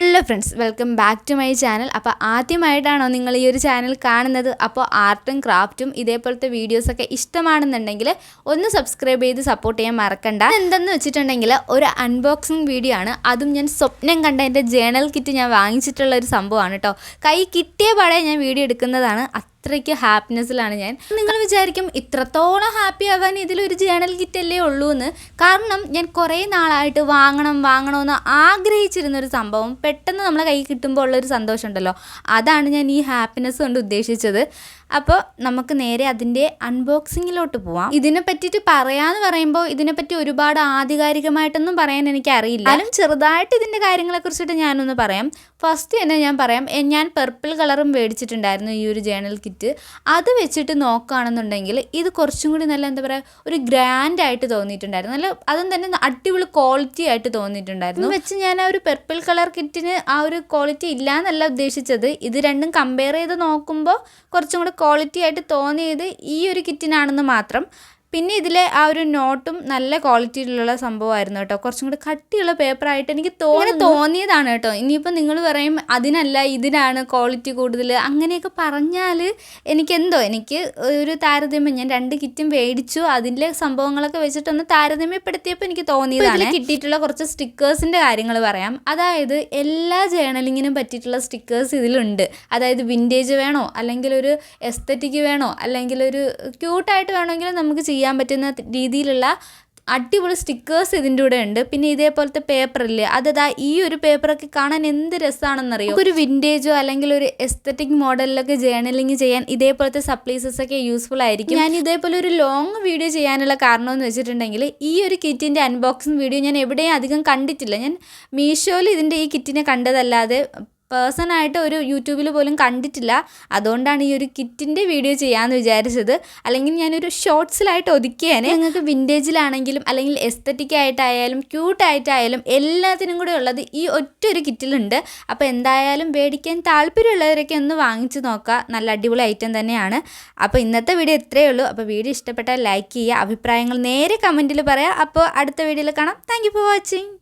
Hello friends, welcome back to my channel. അപ്പോൾ ആദ്യമായിട്ടാണോ നിങ്ങൾ ഈ ഒരു ചാനൽ കാണുന്നത്? അപ്പോൾ ആർട്ടും ക്രാഫ്റ്റും ഇതേപോലത്തെ വീഡിയോസൊക്കെ ഇഷ്ടമാണെന്നുണ്ടെങ്കിൽ ഒന്ന് സബ്സ്ക്രൈബ് ചെയ്ത് സപ്പോർട്ട് ചെയ്യാൻ മറക്കണ്ട. എന്തെന്ന് വെച്ചിട്ടുണ്ടെങ്കിൽ ഒരു അൺബോക്സിങ് വീഡിയോ ആണ്. അതും ഞാൻ സ്വപ്നം കണ്ട എൻ്റെ ജേണൽ കിറ്റ് ഞാൻ വാങ്ങിച്ചിട്ടുള്ള ഒരു സംഭവമാണ് കേട്ടോ. കൈ കിട്ടിയ പാടെ ഞാൻ വീഡിയോ എടുക്കുന്നതാണ്. അത്രയ്ക്ക് ഹാപ്പിനെസ്സിലാണ് ഞാൻ. നിങ്ങൾ വിചാരിക്കും ഇത്രത്തോളം ഹാപ്പി ആവാൻ ഇതിലൊരു ജേണൽ കിറ്റല്ലേ ഉള്ളൂ എന്ന്. കാരണം ഞാൻ കുറേ നാളായിട്ട് വാങ്ങണമെന്ന് ആഗ്രഹിച്ചിരുന്നൊരു സംഭവം പെട്ടെന്ന് നമ്മളെ കൈ കിട്ടുമ്പോൾ ഉള്ളൊരു സന്തോഷം ഉണ്ടല്ലോ, അതാണ് ഞാൻ ഈ ഹാപ്പിനെസ് കൊണ്ട് ഉദ്ദേശിച്ചത്. അപ്പോൾ നമുക്ക് നേരെ അതിൻ്റെ അൺബോക്സിങ്ങിലോട്ട് പോവാം. ഇതിനെ പറ്റിയിട്ട് പറയാമെന്ന് പറയുമ്പോൾ ഇതിനെപ്പറ്റി ഒരുപാട് ആധികാരികമായിട്ടൊന്നും പറയാൻ എനിക്കറിയില്ല. എന്നാലും ചെറുതായിട്ട് ഇതിൻ്റെ കാര്യങ്ങളെക്കുറിച്ചിട്ട് ഞാനൊന്ന് പറയാം. ഫസ്റ്റ് തന്നെ ഞാൻ പറയാം, ഞാൻ പർപ്പിൾ കളറും മേടിച്ചിട്ടുണ്ടായിരുന്നു ഈ ഒരു ജേണൽ കിറ്റ്. അത് വെച്ചിട്ട് നോക്കുകയാണെന്നുണ്ടെങ്കിൽ ഇത് കുറച്ചും കൂടി നല്ല എന്താ പറയുക, ഒരു ഗ്രാൻഡ് ആയിട്ട് തോന്നിയിട്ടുണ്ടായിരുന്നു. നല്ല അതും തന്നെ അടിപൊളി ക്വാളിറ്റി ആയിട്ട് തോന്നിയിട്ടുണ്ടായിരുന്നു. വെച്ച് ഞാൻ ആ ഒരു പർപ്പിൾ കളർ കിറ്റിന് ആ ഒരു ക്വാളിറ്റി ഇല്ല എന്നല്ല ഉദ്ദേശിച്ചത്. ഇത് രണ്ടും കമ്പയർ ചെയ്ത് നോക്കുമ്പോൾ കുറച്ചും കൂടി ക്വാളിറ്റി ആയിട്ട് തോന്നിയത് ഈ ഒരു കിറ്റിനാണെന്ന് മാത്രം. പിന്നെ ഇതിലെ ആ ഒരു നോട്ടും നല്ല ക്വാളിറ്റിയിലുള്ള സംഭവമായിരുന്നു കേട്ടോ. കുറച്ചും കൂടി കട്ടിയുള്ള പേപ്പറായിട്ട് എനിക്ക് തോന്നിയതാണ് കേട്ടോ. ഇനിയിപ്പോൾ നിങ്ങൾ പറയും അതിനല്ല ഇതിനാണ് ക്വാളിറ്റി കൂടുതൽ, അങ്ങനെയൊക്കെ പറഞ്ഞാൽ എനിക്ക് ഒരു താരതമ്യം, ഞാൻ 2 കിറ്റും മേടിച്ചു, അതിലെ സംഭവങ്ങളൊക്കെ വെച്ചിട്ടൊന്ന് താരതമ്യപ്പെടുത്തിയപ്പോൾ എനിക്ക് തോന്നിയതാണ്. കിട്ടിയിട്ടുള്ള കുറച്ച് സ്റ്റിക്കേഴ്സിൻ്റെ കാര്യങ്ങൾ പറയാം. അതായത് എല്ലാ ജേണലിങ്ങിനും പറ്റിയിട്ടുള്ള സ്റ്റിക്കേഴ്സ് ഇതിലുണ്ട്. അതായത് വിൻറ്റേജ് വേണോ, അല്ലെങ്കിൽ ഒരു എസ്തറ്റിക് വേണോ, അല്ലെങ്കിൽ ഒരു ക്യൂട്ടായിട്ട് വേണമെങ്കിൽ നമുക്ക് ചെയ്യാൻ പറ്റുന്ന രീതിയിലുള്ള അടിപൊളി സ്റ്റിക്കേഴ്സ് ഇതിൻ്റെ കൂടെ ഉണ്ട്. പിന്നെ ഇതേപോലത്തെ പേപ്പറില്ലേ, അതാ ഈ ഒരു പേപ്പറൊക്കെ കാണാൻ എന്ത് രസമാണെന്നറിയോ. ഒരു വിൻറ്റേജോ അല്ലെങ്കിൽ ഒരു എസ്തറ്റിക് മോഡലിലൊക്കെ ജേർണലിങ് ചെയ്യാൻ ഇതേപോലത്തെ സപ്ലൈസസ് ഒക്കെ യൂസ്ഫുൾ ആയിരിക്കും. ഞാൻ ഇതേപോലെ ഒരു ലോങ് വീഡിയോ ചെയ്യാനുള്ള കാരണം എന്ന് വെച്ചിട്ടുണ്ടെങ്കിൽ ഈ ഒരു കിറ്റിൻ്റെ അൺബോക്സിങ് വീഡിയോ ഞാൻ എവിടെയും അധികം കണ്ടിട്ടില്ല. ഞാൻ മീഷോയിൽ ഇതിൻ്റെ ഈ കിറ്റിനെ കണ്ടതല്ലാതെ പേഴ്സണായിട്ട് ഒരു യൂട്യൂബിൽ പോലും കണ്ടിട്ടില്ല. അതുകൊണ്ടാണ് ഈ ഒരു കിറ്റിൻ്റെ വീഡിയോ ചെയ്യാമെന്ന് വിചാരിച്ചത്. അല്ലെങ്കിൽ ഞാനൊരു ഷോർട്സിലായിട്ട് ഒതുക്കിയാണ്. നിങ്ങൾക്ക് വിൻറ്റേജിലാണെങ്കിലും അല്ലെങ്കിൽ എസ്തറ്റിക് ആയിട്ടായാലും ക്യൂട്ടായിട്ടായാലും എല്ലാത്തിനും കൂടെ ഉള്ളത് ഈ ഒറ്റൊരു കിറ്റിലുണ്ട്. അപ്പോൾ എന്തായാലും മേടിക്കാൻ താല്പര്യമുള്ളവരൊക്കെ ഒന്ന് വാങ്ങിച്ച് നോക്കുക. നല്ല അടിപൊളി ഐറ്റം തന്നെയാണ്. അപ്പോൾ ഇന്നത്തെ വീഡിയോ ഇത്രയേ ഉള്ളൂ. അപ്പോൾ വീഡിയോ ഇഷ്ടപ്പെട്ടാൽ ലൈക്ക് ചെയ്യുക, അഭിപ്രായങ്ങൾ നേരെ കമൻറ്റിൽ പറയാം. അപ്പോൾ അടുത്ത വീഡിയോയിൽ കാണാം. Thank you for watching.